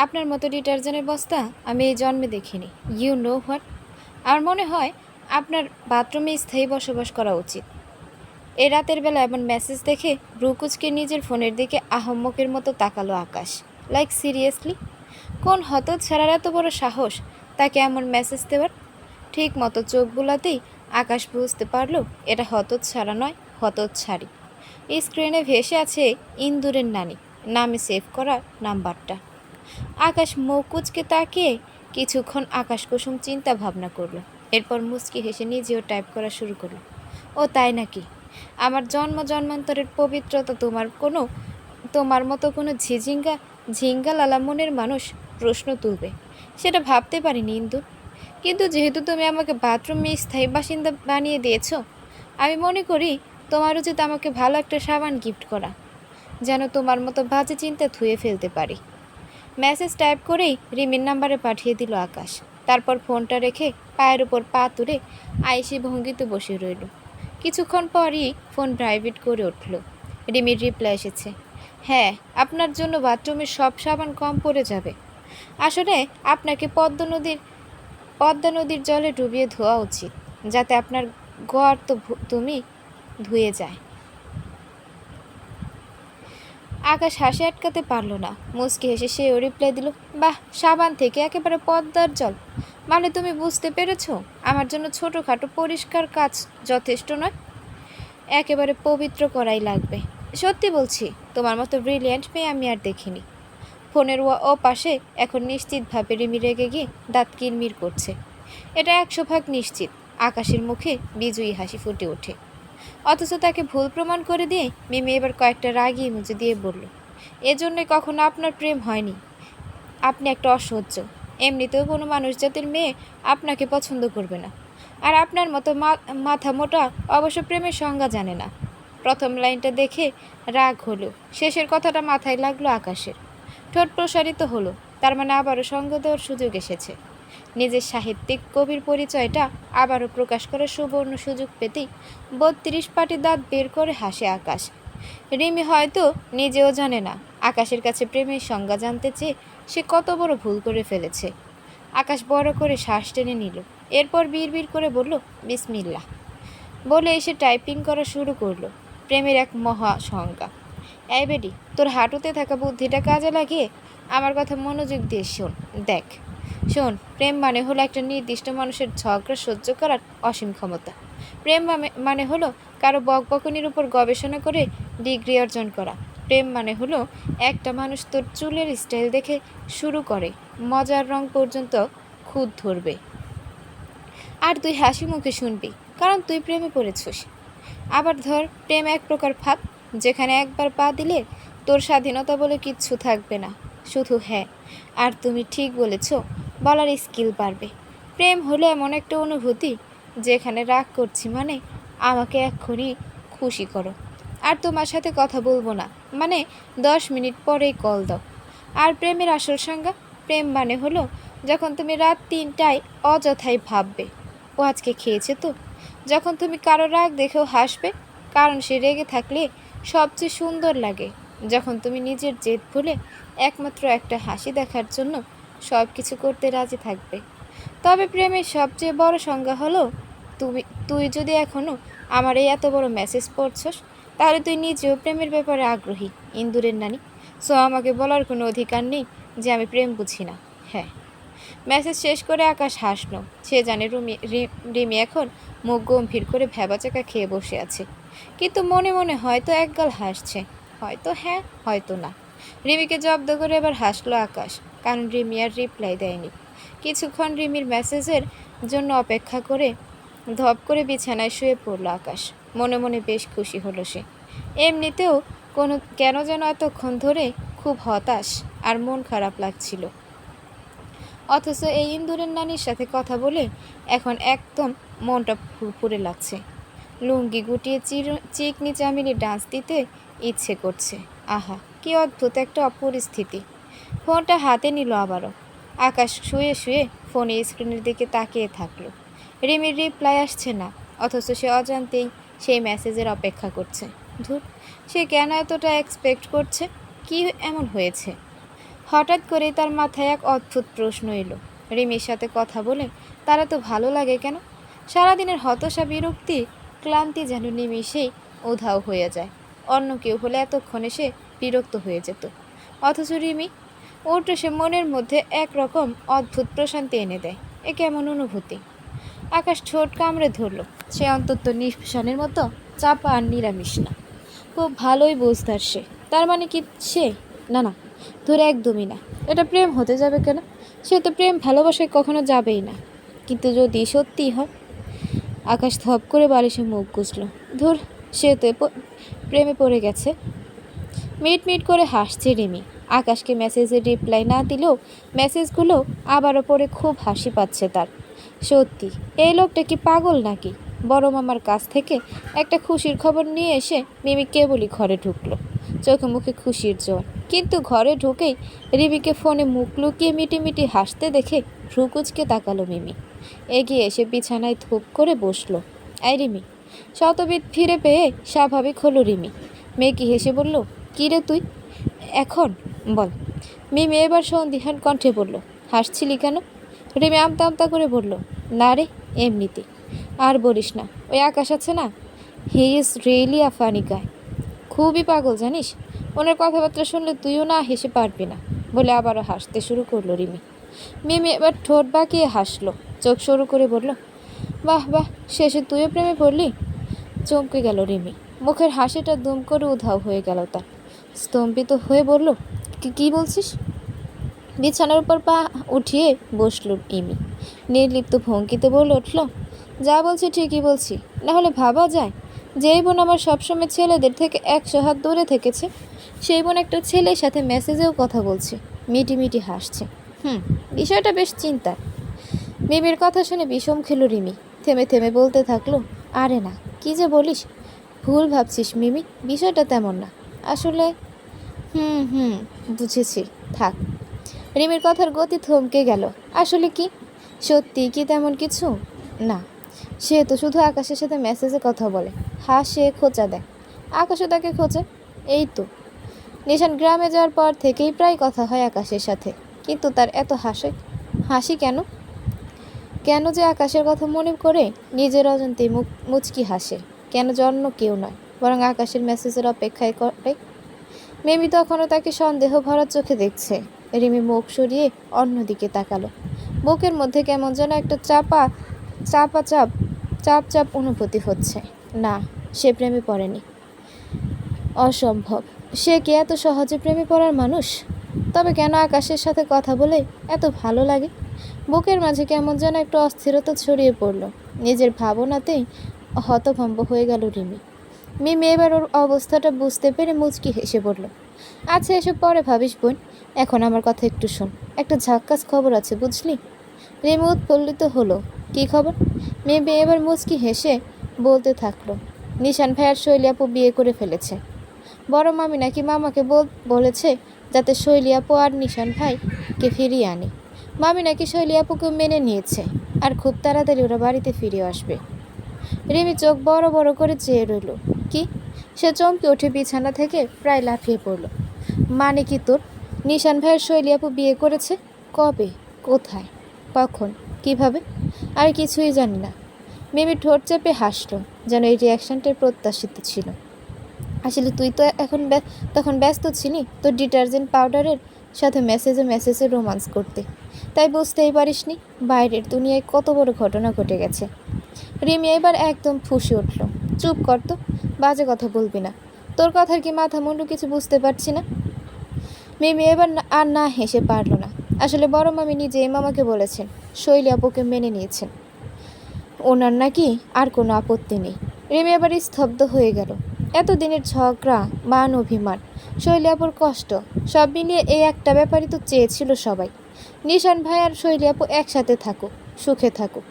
আপনার মতো ডিটারজেন্টের বস্তা আমি এই জন্মে দেখিনি। You know what? আমার মনে হয় আপনার বাথরুমে স্থায়ী বসবাস করা উচিত। এই রাতের বেলা এমন মেসেজ দেখে ব্রুকুচকে নিজের ফোনের দিকে আহম্মকের মতো তাকালো আকাশ। Like seriously? কোন হতচ্ছাড়ার এত বড় সাহস তাকে এমন মেসেজ দেওয়ার? ঠিক মতো চোখ বুলাতেই আকাশ বুঝতে পারল এটা হতচ্ছাড়া নয়, হতচ্ছাড়ি। স্ক্রিনে ভেসে আছে ইন্দুরের নানি নামে সেভ করা নাম্বারটা। আকাশ মুখ কুঁচকে তাকিয়ে কিছুক্ষণ আকাশ কুসুম চিন্তা ভাবনা করলো। এরপর মুচকি হেসে নিজেও টাইপ করা শুরু করলো। ও তাই নাকি? আমার জন্ম জন্মান্তরের পবিত্রতা তোমার মতো কোনো ঝিঙ্গা লালা মনের মানুষ প্রশ্ন তুলবে সেটা ভাবতে পারিনি ইন্দু। কিন্তু যেহেতু তুমি আমাকে বাথরুমে স্থায়ী বাসিন্দা বানিয়ে দিয়েছো, আমি মনে করি তোমার উচিত আমাকে ভালো একটা সাবান গিফট করা, যেন তোমার মতো বাজে চিন্তা ধুয়ে ফেলতে পারি। মেসেজ টাইপ করেই রিমির নাম্বারে পাঠিয়ে দিল আকাশ। তারপর ফোনটা রেখে পায়ের উপর পা তুলে আয়েসি ভঙ্গিতে বসে রইল। কিছুক্ষণ পরই ফোন প্রাইভেট করে উঠল। রিমির রিপ্লাই এসেছে, হ্যাঁ, আপনার জন্য বাথরুমের সব সাবান কম পড়ে যাবে। আসলে আপনাকে পদ্মা নদীর জলে ডুবিয়ে ধোয়া উচিত, যাতে আপনার গোয়ার তো তুমি ধুয়ে যায়। আকাশ হাসি আটকাতে পারল না। মুচকি হেসে সেও রিপ্লাই দিল, বাহ, সাবান থেকে একেবারে পদ্মার জল। মানে তুমি বুঝতে পেরেছ, আমার জন্য ছোটোখাটো পরিষ্কার কাজ যথেষ্ট নয়, একেবারে পবিত্র করাই লাগবে। সত্যি বলছি, তোমার মতো ব্রিলিয়ান্ট মেয়ে আমি আর দেখিনি। ফোনের ও পাশে এখন নিশ্চিতভাবে রিমি রেগে গিয়ে দাঁত কিরমির করছে। এটা 100 ভাগ নিশ্চিত। আকাশের মুখে বিজয়ী হাসি ফুটে ওঠে। অথচ তাকে ভুল প্রমাণ করে দিয়ে মিমি এবার কয়েকটা রাগি ইমোজি দিয়ে বলল, এজন্যে কখনো আপনার প্রেম হয়নি। আপনি একটা অসহ্য। এমনিতেও কোনো মানুষ জাতির মেয়ে আপনাকে পছন্দ করবে না। আর আপনার মতো মাথা মোটা অবশ্য প্রেমের সংজ্ঞা জানে না। প্রথম লাইনটা দেখে রাগ হলো, শেষের কথাটা মাথায় লাগলো আকাশের। ঠোঁট প্রসারিত হলো, তার মানে আবারও সঙ্গ দেওয়ার সুযোগ এসেছে। নিজের সাহিত্যিক কবির পরিচয়টা আবারও প্রকাশ করার সুবর্ণ সুযোগ পেতেই 32 পাটি দাঁত বের করে হাসে আকাশ। রিমি হয়তো নিজেও জানে না আকাশের কাছে প্রেমের সংজ্ঞা জানতে চেয়ে সে কত বড় ভুল করে ফেলেছে। আকাশ বড় করে শ্বাস টেনে নিল, এরপর বিড়বিড় করে বলল, বিসমিল্লাহ বলে এসে টাইপিং করা শুরু করলো। প্রেমের এক মহা সংজ্ঞা। এই বেডি, তোর হাঁটুতে থাকা বুদ্ধিটা কাজে লাগিয়ে আমার কথা মনোযোগ দিয়ে শোন, প্রেম মানে হলো একটা নির্দিষ্ট মানুষের ঝগড়া সহ্য করার অসীম ক্ষমতা। প্রেম মানে হলো কারো বকবকনির উপর গবেষণা করে ডিগ্রি অর্জন করা। প্রেম মানে হলো একটা মানুষ তোর চুলের স্টাইল দেখে শুরু করে মজার রং পর্যন্ত খুঁত ধরবে, আর তুই হাসি মুখে শুনবি, কারণ তুই প্রেমে পড়েছিস। আবার ধর, প্রেম এক প্রকার ফাঁদ, যেখানে একবার পা দিলে তোর স্বাধীনতা বলে কিচ্ছু থাকবে না, শুধু হ্যাঁ আর তুমি ঠিক বলেছ বলার স্কিল পারবে। প্রেম হলো এমন একটা অনুভূতি যেখানে রাগ করছি মানে আমাকে এক্ষুনি খুশি করো, আর তোমার সাথে কথা বলবো না মানে 10 মিনিট পরেই কল দাও। আর প্রেমের আসল সংজ্ঞা, প্রেম মানে হলো যখন তুমি রাত 3টায় অযথাই ভাববে, ও আজকে খেয়েছে তো। যখন তুমি কারো রাগ দেখেও হাসবে, কারণ সে রেগে থাকলে সবচেয়ে সুন্দর লাগে। যখন তুমি নিজের জেদ ভুলে একমাত্র একটা হাসি দেখার জন্য সব কিছু করতে রাজি থাকবে। তবে প্রেমের সবচেয়ে বড় সংজ্ঞা হলো, তুই যদি এখনও আমার এই এত বড় মেসেজ পড়ছস, তাহলে তুই নিজেও প্রেমের ব্যাপারে আগ্রহী, ইন্দুরের নানি। সো আমাকে বলার কোনো অধিকার নেই যে আমি প্রেম বুঝি না। হ্যাঁ। মেসেজ শেষ করে আকাশ হাসল। সে জানে রিমি এখন মুখ গম্ভীর করে ভ্যাবাচাকা খেয়ে বসে আছে, কিন্তু মনে মনে হয়তো একগাল হাসছে, হয়তো হ্যাঁ, হয়তো না। রিমিকে জব্দ করে এবার হাসলো আকাশ, কারণ রিমি আর রিপ্লাই দেয়নি। কিছুক্ষণ রিমির মেসেজের জন্য অপেক্ষা করে ধপ করে বিছানায় শুয়ে পড়ল আকাশ। মনে মনে বেশ খুশি হলো সে। এমনিতেও কেন যেন এতক্ষণ ধরে খুব হতাশ আর মন খারাপ লাগছিল। অথচ এই ইন্দুরের নানির সাথে কথা বলে এখন একদম মনটা ফুরফুরে লাগছে। লুঙ্গি গুটিয়ে চিকনি চামিনি ডান্স দিতে ইচ্ছে করছে। আহা, কি অদ্ভুত একটা অপরিস্থিতি। ফোনটা হাতে নিল আবারও। আকাশ শুয়ে শুয়ে ফোনের স্ক্রিনের দিকে তাকিয়ে থাকলো। রিমির রিপ্লাই আসছে না, অথচ সে অজান্তেই সেই মেসেজের অপেক্ষা করছে। ধুর, সে কেন এতটা এক্সপেক্ট করছে? কি এমন হয়েছে? হঠাৎ করেই তার মাথায় এক অদ্ভুত প্রশ্ন এলো। রিমির সাথে কথা বলে তারা তো ভালো লাগে কেন? সারাদিনের হতাশা, বিরক্তি, ক্লান্তি যেন নিমিষেই উধাও হয়ে যায়। অন্য কেউ হলে এতক্ষণে সে বিরক্ত হয়ে যেত, অথচ রিমি ওটা সে মনের মধ্যে একরকম অদ্ভুত প্রশান্তি এনে দেয়। এ কেমন অনুভূতি? আকাশ ঠোঁট কামড়ে ধরল। সে অন্তত নিঃসানের মতো চাপা আর নিরামিষ না। খুব ভালোই বুঝতার সে। তার মানে কি সে? না না, ধরে একদমই না। এটা প্রেম হতে যাবে কেন? সে তো প্রেম ভালোবাসায় কখনো যাবেই না। কিন্তু যদি সত্যিই হয়? আকাশ ধপ করে বালিশে মুখ গুজল। ধুর, সে তো প্রেমে পড়ে গেছে। মিট মিট করে হাসছে রিমি। আকাশকে মেসেজের রিপ্লাই না দিলেও মেসেজগুলো আবারও পড়ে খুব হাসি পাচ্ছে তার। সত্যি, এই লোকটা কি পাগল নাকি? বড় মামার কাছ থেকে একটা খুশির খবর নিয়ে এসে মিমি কেবলই ঘরে ঢুকলো। চোখে মুখে খুশির জোর। কিন্তু ঘরে ঢুকেই রিমিকে ফোনে মুখ লুকিয়ে মিটিমিটি হাসতে দেখে ভ্রু কুঁচকে তাকালো মিমি। এগিয়ে এসে বিছানায় ধূপ করে বসলো। এই রিমি। শতবিদ ফিরে পেয়ে স্বাভাবিক হলো রিমি। মেয়েকে হেসে বলল, কী রে তুই এখন বল। মিমি এবার সন্দিহান কণ্ঠে বলল, হাসছিলি কেন? রিমি আমতা আমতা করে বলল, না রে, এমনিতে। আর বলিস না, ওই আকাশ আছে না, he is really a funny গায়। খুবই পাগল জানিস। ওনার কথাবার্তা শুনলে তুইও না হেসে পারবি না, বলে আবারও হাসতে শুরু করলো রিমি। মিমি এবার ঠোঁট বাঁকিয়ে হাসলো, চোখ শুরু করে বলল, বাহ বাহ, শেষে তুইও প্রেমে পড়লি? চমকে গেল রিমি। মুখের হাসিটা দুম করে উধাও হয়ে গেল তার। স্তম্ভিত হয়ে বলল, কি বলছিস? বিছানার উপর পা উঠিয়ে বসল ইমি। নির্লিপ্ত ভঙ্গিতে বলে উঠল, যা বলছি ঠিকই বলছি, না হলে ভাবা যায়? যেই বোন আমার সবসময় ছেলেদের থেকে 100 হাত দূরে থেকেছে, সেই বোন একটা ছেলের সাথে মেসেজেও কথা বলছে, মিটি মিটি হাসছে। বিষয়টা বেশ চিন্তার। মিমির কথা শুনে বিষম খেল রিমি। থেমে থেমে বলতে থাকলো, আরে না, কি যে বলিস, ভুল ভাবছিস মিমি, বিষয়টা তেমন না আসলে। হুম, বুঝেছি, থাক। রিমির কথার গতি থমকে গেল। আসলে কি? সত্যি কি তেমন কিছু না? সে তো শুধু আকাশের সাথে মেসেজে কথা বলে, হাসে, খোঁচা দেয়, আকাশও তাকে খোঁচে। এই তো। নিশান গ্রামে যাওয়ার পর থেকেই প্রায় কথা হয় আকাশের সাথে। কিন্তু তার এত হাসি কেন? কেন যে আকাশের কথা মনে করে নিজের অজান্তেই মুচকি হাসে? কেন জন্য কেউ নয়, বরং আকাশের মেসেজের অপেক্ষায় করে? মিমি তখনও তাকে সন্দেহ ভরা চোখে দেখছে। রিমি মুখ সরিয়ে অন্যদিকে তাকালো। বুকের মধ্যে কেমন যেন একটা চাপ অনুভূতি হচ্ছে। না, সে প্রেমে পড়েনি। অসম্ভব। সে কি এত সহজে প্রেমে পড়ার মানুষ? তবে কেন আকাশের সাথে কথা বলে এত ভালো লাগে? বুকের মাঝে কেমন যেন একটা অস্থিরতা ছড়িয়ে পড়ল। নিজের ভাবনাতেই হতভম্ব হয়ে গেল রিমি। মিমি এবার ওর অবস্থাটা বুঝতে পেরে মুচকি হেসে বলল, আচ্ছা, এসব পরে ভাবিস বোন, এখন আমার কথা একটু শোন। একটা ঝাক্কাস খবর আছে, বুঝলি? রিমি উৎফুল্লিত হলো। কী খবর? মিমি এবার মুচকি হেসে বলতে থাকলো, নিশান ভাইয়ার শৈলী আপু বিয়ে করে ফেলেছে। বড় মামি নাকি মামাকে বলেছে যাতে শৈলী আপু আর নিশান ভাইকে ফিরিয়ে আনে। মামি নাকি শৈলী আপুকে মেনে নিয়েছে, আর খুব তাড়াতাড়ি ওরা বাড়িতে ফিরে আসবে। রিমি চোখ বড় বড় করে চেয়ে রইল। কি? সে চমকে উঠে বিছানা থেকে প্রায় লাফিয়ে পড়ল। মানে কি তোর? নিশান ভাইয়ের শৈলী আপু বিয়ে করেছে? কবে? কোথায়? কখন? কিভাবে? আর কিছুই জানি না। মিমি ঠোঁট চেপে হাসলো, যেন এই রিয়াকশনটাই প্রত্যাশিত ছিল। আসলে তুই তো তখন ব্যস্ত ছিলি তোর ডিটারজেন্ট পাউডারের সাথে মেসেজে রোমান্স করতে, তাই বুঝতেই পারিসনি বাইরের দুনিয়ায় কত বড় ঘটনা ঘটে গেছে। রিমি এবার একদম ফুঁসে উঠল। চুপ কর তো, বাজে কথা বলবি না। তোর কথার কি মাথা মুন্ডু কিছু বুঝতে পারছি না। মিমি এবার আর না হেসে পারল না। আসলে বড় মামি নিজেই মামাকে বলেছেন শৈলী আপুকে মেনে নিয়েছেন, ওনার নাকি আর কোনো আপত্তি নেই। রিমি এবার স্তব্ধ হয়ে গেল। এতদিনের ঝগড়া, মান অভিমান, শৈলী আপুর কষ্ট, সব মিলিয়ে এই একটা ব্যাপারই তো চেয়েছিল সবাই, নিশান ভাই আর শৈলী আপু একসাথে থাকুক, সুখে থাকুক।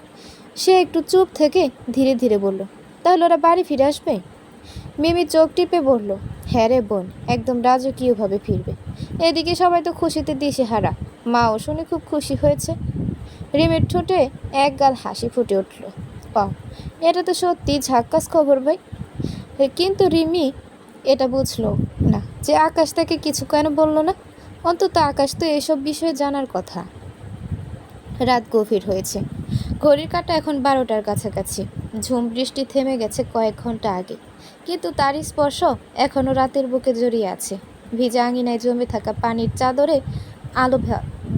সে একটু চুপ থেকে ধীরে ধীরে বলল, তাহলে ওরা বাড়ি ফিরে আসবে? মিমি চোখ টিপে বলল, হ্যাঁ রে বোন, একদম রাজকীয়ভাবে ফিরবে। এদিকে সবাই তো খুশিতে দিশেহারা, মাও শুনে খুব খুশি হয়েছে। রিমির ঠোঁটে এক গাল হাসি ফুটে উঠল। পাও, এটা তো সত্যি ঝাক্কাস খবর ভাই। কিন্তু রিমি এটা বুঝলো না যে আকাশ তাকে কিছু কেন বলল না। অন্তত আকাশ তো এসব বিষয়ে জানার কথা। রাত গভীর হয়েছে, ঘড়ির কাঁটা এখন 12টার কাছাকাছি। ঝুম বৃষ্টি থেমে গেছে কয়েক ঘন্টা আগে, কিন্তু তারই স্পর্শ এখনও রাতের বুকে জড়িয়ে আছে। ভিজা আঙিনায় জমে থাকা পানির চাদরে আলো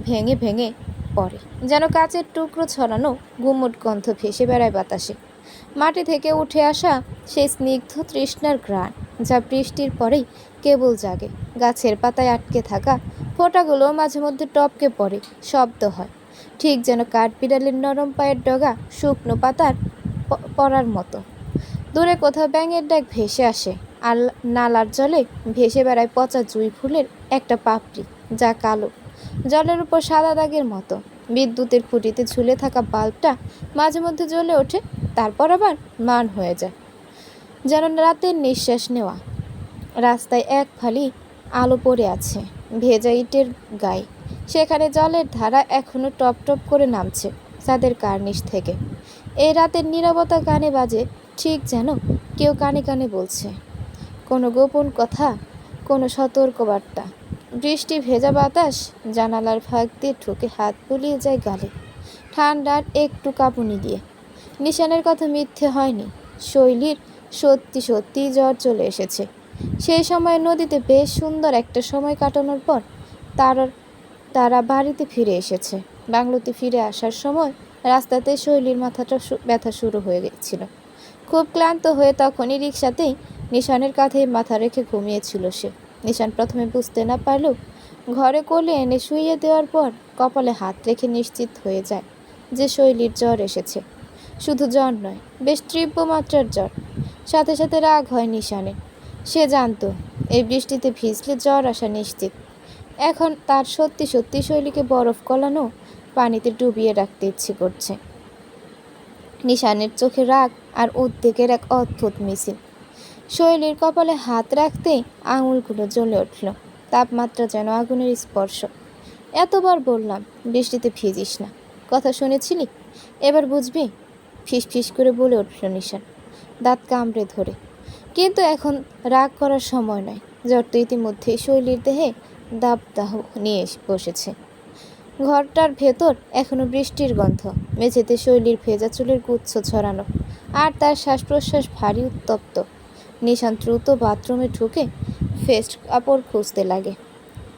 ভেঙে ভেঙে পড়ে, যেন কাচের টুকরো ছড়ানো গুমট গন্ধ ভেসে বেড়ায় বাতাসে। মাটি থেকে উঠে আসা সেই স্নিগ্ধ তৃষ্ণার ঘ্রাণ, যা বৃষ্টির পরেই কেবল জাগে। গাছের পাতায় আটকে থাকা ফোঁটাগুলো মাঝে মধ্যে টপকে পড়ে, শব্দ হয়, ঠিক যেন কাঠবিড়ালের নরম পায়ের ডগা শুকনো পাতার পড়ার মতো। দূরে কোথাও ব্যাঙের ডাক ভেসে আসে, আর নালার জলে ভেসে বেড়ায় পচা জুঁই ফুলের একটা পাপড়ি, যা কালো জলের উপর সাদা দাগের মতো। বিদ্যুতের খুঁটিতে ঝুলে থাকা বাল্বটা মাঝে মধ্যে জ্বলে ওঠে, তারপর আবার ম্লান হয়ে যায়, যেন রাতের নিঃশ্বাস নেওয়া। রাস্তায় এক ফালি আলো পড়ে আছে ভেজা ইটের গায়ে, সেখানে জলের ধারা এখনো টপ টপ করে নামছে ছাদের কার্নিশ থেকে। এই রাতের নীরবতা কানে বাজে, ঠিক যেন কেউ কানে কানে বলছে কোনো গোপন কথা, কোনো সতর্কবার্তা। বৃষ্টি ভেজা বাতাস জানালার ফাঁক দিয়ে ঠুকে হাত বুলিয়ে যায় গালে, ঠান্ডার একটু কাঁপুনি দিয়ে। নিশানের কথা মিথ্যে হয়নি, শৈলীর সত্যি সত্যি জ্বর চলে এসেছে। সেই সময় নদীতে বেশ সুন্দর একটা সময় কাটানোর পর তারা তারা বাড়িতে ফিরে এসেছে। বাংলোতে ফিরে আসার সময় রাস্তাতে শৈলীর মাথাটা ব্যথা শুরু হয়ে গেছিল। খুব ক্লান্ত হয়ে তখনই রিকশাতেই নিশানের কাঁধে মাথা রেখে ঘুমিয়েছিল সে। নিশান প্রথমে বুঝতে না পারলেও ঘরে কোলে এনে শুইয়ে দেওয়ার পর কপালে হাত রেখে নিশ্চিত হয়ে যায় যে শৈলীর জ্বর এসেছে। শুধু জ্বর নয়, বেশ তীব্র মাত্রার জ্বর। সাথে সাথে রাগ হয় নিশানের। সে জানতো এই বৃষ্টিতে ভিজলে জ্বর আসা নিশ্চিত। এখন তার সত্যি সত্যি শৈলীকে বরফ গলানো পানিতে ডুবিয়ে রাখতে ইচ্ছে করছে। নিশানের চোখে রাগ আর উদ্বেগের এক অদ্ভুত মিছিল। শৈলীর কপালে হাত রাখতেই আঙুলগুলো জ্বলে উঠল, তাপমাত্রা যেন আগুনের স্পর্শ। এতবার বললাম বৃষ্টিতে ভিজিস না, কথা শুনেছিলি, এবার বুঝবি, ফিস ফিস করে বলে উঠল নিশান, দাঁত কামড়ে ধরে। কিন্তু এখন রাগ করার সময় নয়, জ্বর তো ইতিমধ্যেই শৈলীর দেহে দাবদাহ নিয়ে বসেছে। ঘরটার ভেতর এখনো বৃষ্টির গন্ধ, মেঝেতে শৈলীর ভেজা চুলের গুচ্ছ ছড়ানো, আর তার শ্বাস প্রশ্বাস ভারী উত্তপ্ত। নিশান দ্রুত বাথরুমে ঢুকে ফেস্ট কাপড় খুঁজতে লাগে,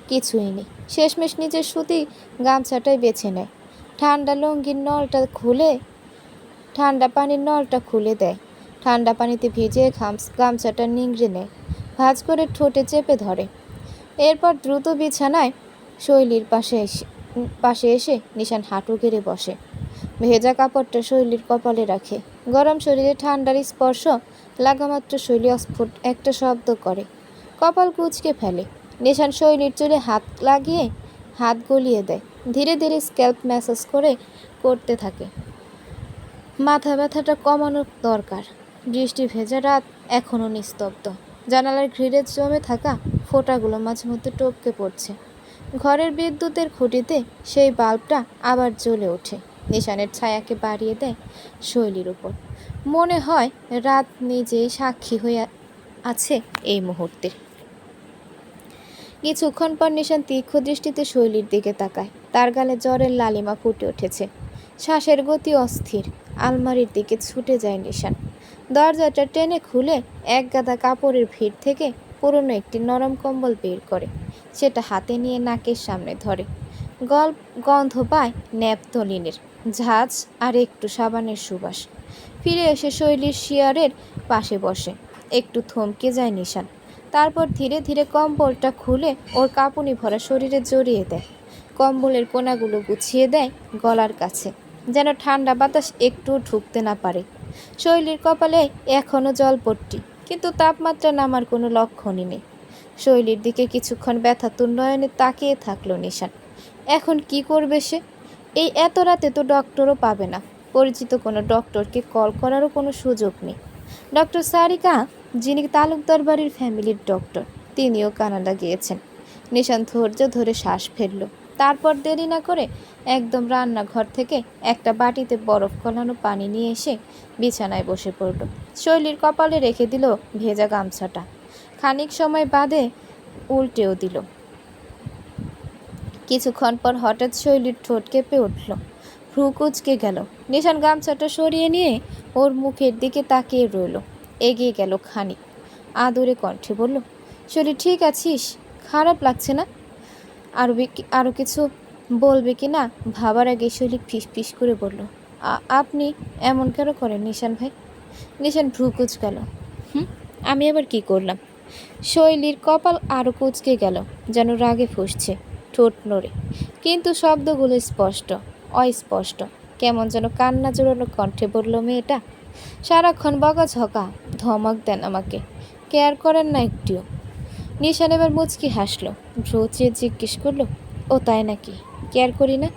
কিছুই নেই। শেষমেশ নিজের সুতি গামছাটাই বেছে নেয়। ঠান্ডা পানির নলটা খুলে দেয়, ঠান্ডা পানিতে ভিজে গামছাটা নিংড়ে নেয়, ভাঁজ করে ঠোঁটে চেপে ধরে। এরপর দ্রুত বিছানায় শৈলীর পাশে এসে নিশান হাঁটু গেড়ে বসে। ভেজা কাপড়টা শৈলীর কপালে রাখে। গরম শরীরে ঠান্ডার স্পর্শ লাগামাত্র শৈলী অস্ফুট একটা শব্দ করে, কপাল কুঁচকে ফেলে। নিশান শৈলীর চুলে হাত লাগিয়ে হাত গলিয়ে দেয়, ধীরে ধীরে স্ক্যাল্প ম্যাসাজ করতে থাকে। মাথা ব্যথাটা কমানো দরকার। বৃষ্টি ভেজা রাত এখনও নিস্তব্ধ। জানালার গ্রিলে জমে থাকা ফোঁটাগুলো মাঝে মধ্যে টপকে পড়ছে। ঘরের বিদ্যুতের খুঁটিতে সেই বাল্বটা আবার জ্বলে ওঠে, নিশানের ছায়াকে বাড়িয়ে দেয় শৈলীর উপর। মনে হয় রাত নিজেই সাক্ষী হয়ে আছে এই মুহূর্তে। কিছুক্ষণ পর নিশান তীক্ষ্ণ দৃষ্টিতে শৈলীর দিকে তাকায়। তার গালে জ্বরের লালিমা ফুটে উঠেছে, শ্বাসের গতি অস্থির। আলমারির দিকে ছুটে যায় নিশান, দরজাটা টেনে খুলে এক গাদা কাপড়ের ভিড় থেকে পুরনো একটি নরম কম্বল বের করে সেটা হাতে নিয়ে নাকের সামনে ধরে। গন্ধ পায় ন্যাপথলিনের ঝাঁঝ আর একটু সাবানের সুবাস। ফিরে এসে শৈলীর শিয়ারের পাশে বসে। একটু থমকে যায় নিশান, তারপর ধীরে ধীরে কম্বলটা খুলে ওর কাঁপুনি ভরা শরীরে জড়িয়ে দেয়। কম্বলের কোনাগুলো গুছিয়ে দেয় গলার কাছে, যেন ঠান্ডা বাতাস একটু ঢুকতে না পারে। শৈলীর কপালে এখনও জলপট্টি, কিন্তু তাপমাত্রা নামার কোনো লক্ষণই নেই। শৈলীর দিকে কিছুক্ষণ ব্যথাতুর নয়নে তাকিয়ে থাকলো নিশান। এখন কি করবে সে? এই এত রাতে তো ডক্টরও পাবে না, পরিচিত কোনো ডক্টরকে কল করারও কোনো সুযোগ নেই। ডক্টর সারিকা, যিনি তালুকদার বাড়ির ফ্যামিলির ডক্টর, তিনিও কানাডা গিয়েছেন। নিশান ধৈর্য ধরে শ্বাস ফেলল, তারপর দেরি না করে একদম রান্নাঘর থেকে একটা বাটিতে বরফ গলানো পানি নিয়ে এসে বিছানায় বসে পড়ল। শৈলীর কপালে রেখে দিল ভেজা গামছাটা, খানিক সময় বাদে উল্টেও দিল। কিছুক্ষণ পর হঠাৎ শৈলীর ঠোঁট কেঁপে উঠল, ভ্রু কুঁচকে গেল। নিশান গামছাটা সরিয়ে নিয়ে ওর মুখের দিকে তাকিয়ে রইল। এগিয়ে গেল খানিক, আদুরে কণ্ঠে বলল, শৈলী ঠিক আছিস? খারাপ লাগছে না? আরও কিছু বলবে কি না ভাবার আগে শৈলী ফিস করে বলল, আপনি এমন কেন করেন নিশান ভাই? নিশান ভ্রু কুঁচকাল। আমি আবার কি করলাম? শৈলীর কপাল আরও কুঁচকে গেল, যেন রাগে ফুঁসছে, ঠোঁট নড়ে, কিন্তু শব্দগুলো স্পষ্ট অস্পষ্ট। কেমন যেন কান্না জোড়ানো কণ্ঠে বলল মেয়েটা, সারাক্ষণ বকাঝকা, ধমক দেন আমাকে, কেয়ার করেন না একটিও। নিশান এবার মুচকি হাসলো, ভ্রু চেয়ে জিজ্ঞেস করলো, ও তাই নাকি? কেয়ার করি না?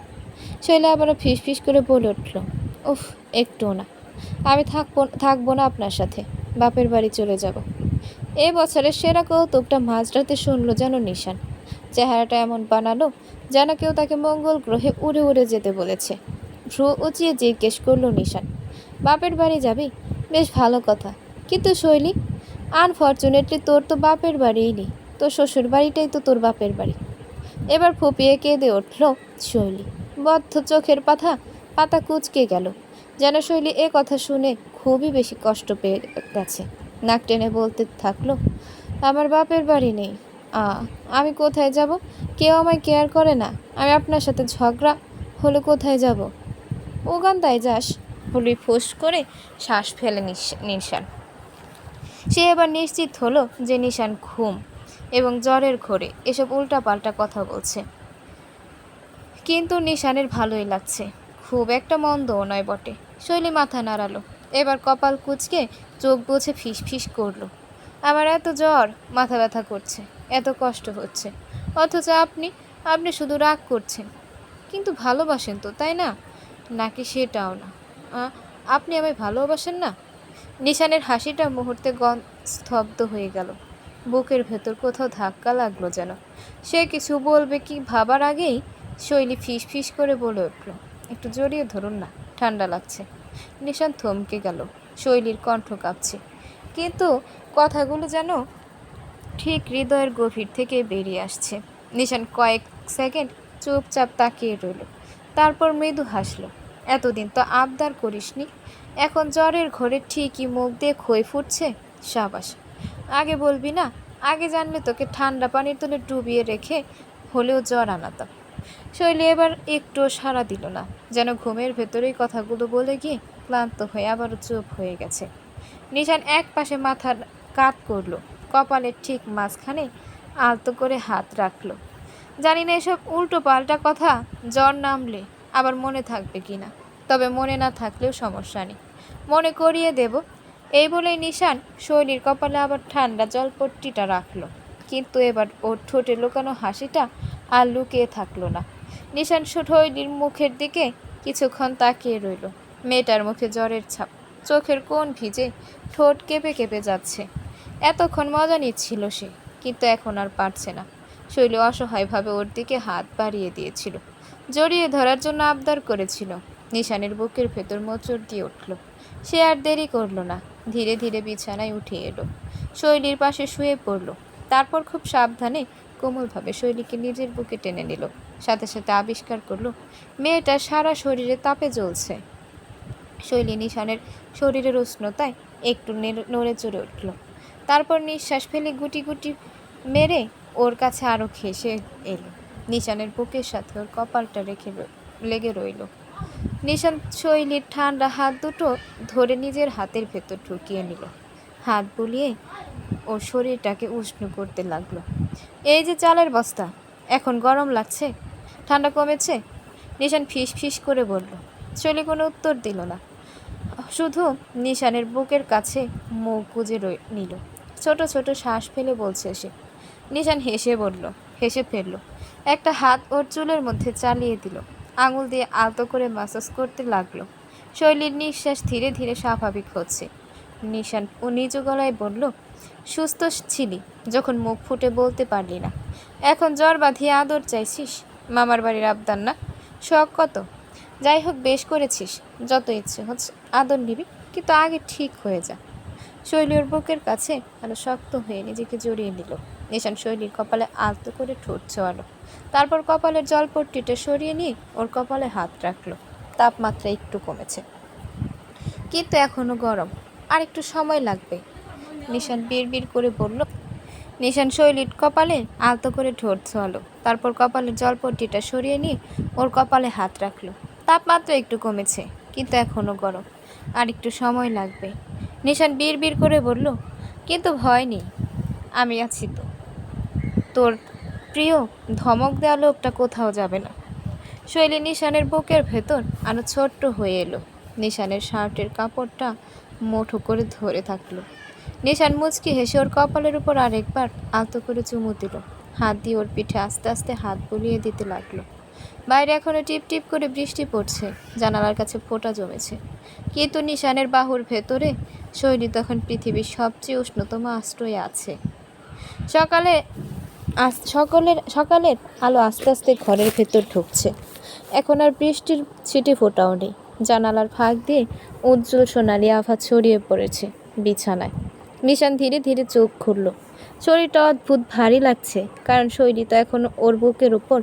শৈলা আবারও ফিস করে বলে উঠল, উফ, একটুও না। আমি থাকবো না আপনার সাথে, বাপের বাড়ি চলে যাব। এ বছরের সেরা কৌতুকটা মাঝরাতে শুনলো যেন নিশান। চেহারাটা এমন বানালো যেন কেউ তাকে মঙ্গল গ্রহে উড়ে যেতে বলেছে। ভ্রু উঁচিয়ে জিজ্ঞেস করলো নিশান, বাপের বাড়ি যাবি? বেশ ভালো কথা, কিন্তু শৈলী, আনফর্চুনেটলি তোর তো বাপের বাড়িই নেই, তোর শ্বশুর বাড়িটাই তো তোর বাপের বাড়ি। এবার ফুপিয়ে কেঁদে উঠল শৈলী। বদ্ধ চোখের পাতা কুঁচকে গেল, যেন শৈলী এ কথা শুনে খুবই বেশি কষ্ট পেয়ে গেছে। নাক টেনে বলতে থাকলো, আমার বাপের বাড়ি নেই। আমি কোথায় যাব? কেউ আমায় কেয়ার করে না। আমি আপনার সাথে ঝগড়া হলে কোথায় যাব? ওগান্দায় যাস? হলি ফোঁস করে শ্বাস ফেলে নিশান। সে এবার নিশ্চিত হলো যে নিশান ঘুম এবং জ্বরের ঘোরে এসব উল্টাপাল্টা কথা বলছে। কিন্তু নিশানের ভালোই লাগছে, খুব একটা মন্দও নয় বটে। শৈলী মাথা নাড়ালো, এবার কপাল কুঁচকে চোখ বুঝে ফিস করলো, আমার এত জ্বর, মাথা ব্যথা করছে, এত কষ্ট হচ্ছে, অথচ আপনি শুধু রাগ করছেন। কিন্তু ভালোবাসেন তো, তাই না? নাকি সেটাও না? আপনি আমায় ভালোবাসেন না? নিশানের হাসিটা মুহূর্তে স্তব্ধ হয়ে গেল। বুকের ভেতর কোথাও ধাক্কা লাগলো যেন। সে কিছু বলবে কি ভাবার আগেই শৈলী ফিস করে বলে উঠল, একটু জড়িয়ে ধরুন না, ঠান্ডা লাগছে। নিশান থমকে গেল, শৈলীর কণ্ঠ কাঁপছে, কিন্তু কথাগুলো যেন ঠিক হৃদয়ের গভীর থেকে বেরিয়ে আসছে। নিশান কয়েক সেকেন্ড চুপচাপ তাকিয়ে রইল, তারপর মৃদু হাসল, এতদিন তো আবদার করিসনি, এখন জ্বরের ঘরে ঠিকই মুখ দিয়ে খই ফুটছে, সাবাস। আগে বলবি না? আগে জানলে তোকে ঠান্ডা পানির তলে ডুবিয়ে রেখে হলেও জ্বর আনাতাম। শৈলী এবার একটুও সাড়া দিল না, যেন ঘুমের ভেতরেই কথাগুলো বলে গিয়ে ক্লান্ত হয়ে আবারও চুপ হয়ে গেছে। নিশান এক পাশে মাথার কাত করলো, কপালের ঠিক মাঝখানে আলতো করে হাত রাখলো। জানি না এসব উল্টো পাল্টা কথা জ্বর নামলে আবার মনে থাকবে কিনা, তবে মনে না থাকলেও সমস্যা নেই, মনে করিয়ে দেব। এই বলেই নিশান শৈলীর কপালে আবার ঠান্ডা জলপট্টিটা রাখলো, কিন্তু এবার ওর ঠোঁটে লুকানো হাসিটা আর লুকিয়ে থাকলো না। নিশান শৈলীর মুখের দিকে কিছুক্ষণ তাকিয়ে রইল। মেয়েটার মুখে জ্বরের ছাপ, চোখের কোণ ভিজে, ঠোঁট কেঁপে যাচ্ছে। এতক্ষণ মজা নিচ্ছিল সে, কিন্তু এখন আর পারছে না। শৈলী অসহায়ভাবে ওর দিকে হাত বাড়িয়ে দিয়েছিল, জড়িয়ে ধরার জন্য আবদার করেছিল। নিশানের বুকের ভেতর মোচড় দিয়ে উঠল। সে আর দেরি করল না, ধীরে ধীরে বিছানায় উঠে এলো, শৈলীর পাশে শুয়ে পড়ল। তারপর খুব সাবধানে কোমলভাবে শৈলীকে নিজের বুকে টেনে নিল, সাথে সাথে আবিষ্কার করলো মেয়েটার সারা শরীরে তাপে জ্বলছে। শৈলী নিশানের শরীরের উষ্ণতায় একটু নড়ে চড়ে উঠল, তারপর নিঃশ্বাস ফেলে গুটি গুটি মেরে ওর কাছে আরও ঘেঁষে এলো। নিশানের বুকের সাথে ওর কপালটা লেগে রইল। নিশান শৈলীর ঠান্ডা হাত দুটো ধরে নিজের হাতের ভেতর ঢুকিয়ে নিল, হাত বুলিয়ে ওর শরীরটাকে উষ্ণ করতে লাগলো। এই যে চালের বস্তা, এখন গরম লাগছে? ঠান্ডা কমেছে? নিশান ফিস করে বলল। শৈলী কোনো উত্তর দিল না, শুধু নিশানের বুকের কাছে মুখ গুজে নিল। ছোট ছোট শ্বাস ফেলে বলছে সে। নিশান হেসে ফেলল, একটা হাত ওর চুলের মধ্যে চালিয়ে দিল, আঙুল দিয়ে আলতো করে ম্যাসাজ করতে লাগলো। শৈলীর নিঃশ্বাস ধীরে ধীরে স্বাভাবিক হচ্ছে। নিশান ও নিজ গলায় বলল, সুস্থ ছিলি যখন মুখ ফুটে বলতে পারলি না, এখন জ্বর বাঁধিয়ে আদর চাইছিস? মামার বাড়ির আবদার না? শখ কত? যাই হোক, বেশ করেছিস, যত ইচ্ছে হচ্ছে আদর নিবি, কিন্তু আগে ঠিক হয়ে যা। শৈলী ওর বুকের কাছে আরো শক্ত হয়ে নিজেকে জড়িয়ে নিল। নিশান শৈলীর কপালে আলতো করে ঠোঁট ছোঁয়ালো, তারপর কপালের জলপট্টিটা সরিয়ে নিয়ে ওর কপালে হাত রাখলো। তাপমাত্রা একটু কমেছে, কিন্তু এখনো গরম। আর একটু সময় লাগবে, নিশান বিড়বিড় করে বলল। নিশান শৈলীর কপালে আলতো করে ঠোঁট ছোঁয়ালো। তারপর কপালের জলপট্টিটা সরিয়ে নিয়ে ওর কপালে হাত রাখলো। তাপমাত্রা একটু কমেছে, কিন্তু এখনো গরম। আর একটু সময় লাগবে, নিশান বিড়বিড় করে বলল। কিন্তু ভয় নেই, আমি আছি তো। তোর প্রিয় ধমক দেওয়া লোকটা কোথাও যাবে না। শৈলী নিশানের বুকের ভেতর আরো ছোট্ট হয়ে এলো। নিশানের শার্টের কাপড়টা মুঠো করে ধরে থাকলো। নিশান মুচকি হেসে ওর কপালের উপর আরেকবার আলতো করে চুমু দিল। হাত দিয়ে ওর পিঠে আস্তে আস্তে হাত বুলিয়ে দিতে লাগলো। বাইরে এখনো টিপ টিপ করে বৃষ্টি পড়ছে, জানালার কাছে ফোঁটা জমেছে। কিন্তু নিশানের বাহুর ভেতরে শৈলী তখন পৃথিবীর সবচেয়ে উষ্ণতম আশ্রয়ে আছে। সকালের আলো আস্তে আস্তে ঘরের ভেতর ঢুকছে। এখন আর বৃষ্টির ছিটে ফোটাও নেই। জানালার ফাঁক দিয়ে উজ্জ্বল সোনালি আভা ছড়িয়ে পড়েছে বিছানায়। নিশান ধীরে ধীরে চোখ খুলল। শরীরটা অদ্ভুত ভারী লাগছে, কারণ শৈলী তো এখন ওর বুকের উপর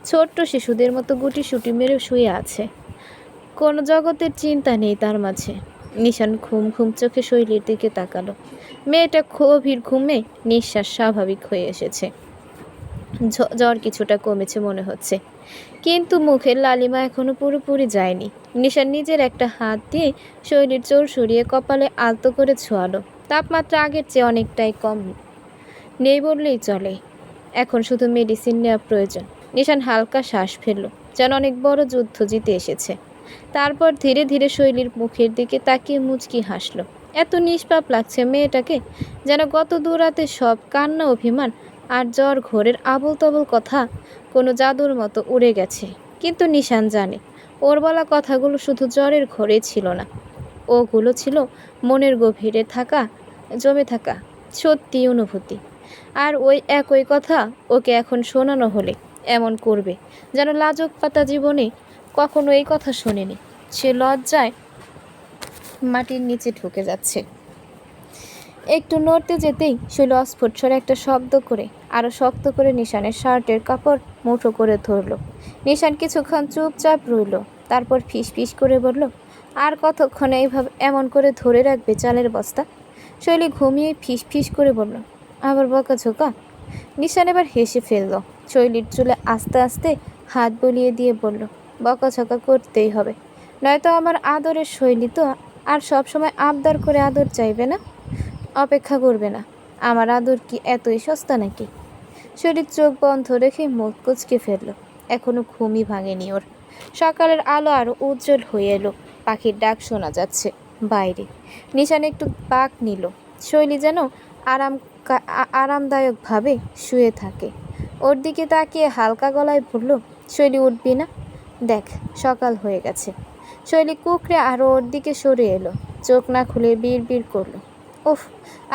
ছোট্ট শিশুদের মতো গুটিসুটি মেরে শুয়ে আছে। কোনো জগতের চিন্তা নেই তার মাঝে। নিশান ঘুম ঘুম চোখে শৈলীর দিকে তাকালো। মেয়েটা গভীর ঘুমে নিঃশ্বাস স্বাভাবিক হয়ে এসেছে। জ্বর কিছুটা কমেছে মনে হচ্ছে, কিন্তু মুখের লালিমা এখনো পুরোপুরি যায়নি। নিশান নিজের একটা হাত দিয়ে শৈলীর চোর সরিয়ে কপালে আলতো করে ছোঁয়ালো। তাপমাত্রা আগের চেয়ে অনেকটাই কম নেই বললেই চলে। এখন শুধু মেডিসিন নেওয়া প্রয়োজন। নিশান হালকা শ্বাস ফেলল, যেন অনেক বড় যুদ্ধ জিতে এসেছে। তারপর ধীরে ধীরে শৈলীর মুখের দিকে তাকিয়ে মুচকি হাসল। এত নিষ্পাপ লাগছে মেয়েটাকে, যেন গত দুরাতে সব কান্না, অভিমান আর জ্বর ঘোরের আবল তবল কথা কোনো জাদুর মতো উড়ে গেছে। কিন্তু নিশান জানে, ওর বলা কথাগুলো শুধু জ্বরের ঘোরে ছিল না, ওগুলো ছিল মনের গভীরে জমে থাকা সত্যি অনুভূতি। আর ওই একই কথা ওকে এখন শোনানো হলে এমন করবে যেন লাজুক পাতা জীবনে কখনো এই কথা শোনেনি। সে লজ্জায় মাটির নিচে ঢুকে যাচ্ছে। একটু নড়তে যেতেই শৈল অস্ফুট স্বরে একটা শব্দ করে আরো শক্ত করে নিশানের শার্টের কাপড় মুঠো করে ধরল। নিশান কিছুক্ষণ চুপচাপ রইল, তারপর ফিস ফিস করে বলল, আর কতক্ষণে এইভাবে এমন করে ধরে রাখবে চালের বস্তা? শৈলী ঘুমিয়ে ফিস ফিস করে বলল, আবার বকাঝোকা? নিশান এবার হেসে ফেলল। শৈলীর চুলে আস্তে আস্তে হাত বুলিয়ে দিয়ে বলল, বকাঝোকা করতেই হবে, নয়তো আমার আদরের শৈলী তো আর সবসময় আবদার করে আদর চাইবে না, অপেক্ষা করবে না। আমার আদর কি এতই সস্তা নাকি? শরীর চোখ বন্ধ রেখে মুখ কুচকে ফেলল। এখনো ঘুমই ভাঙেনি ওর। সকালের আলো আরো উজ্জ্বল হয়ে এলো। পাখির ডাক শোনা যাচ্ছে বাইরে। নিশান একটু পাক নিল। শৈলী যেন আরামদায়কভাবে শুয়ে থাকে। ওর দিকে তাকিয়ে হালকা গলায় বলল, শৈলী উঠবি না? দেখ সকাল হয়ে গেছে। শৈলী কুকড়ে আরও ওর দিকে সরে এলো। চোখ না খুলে বিড় বিড় করলো, উফ,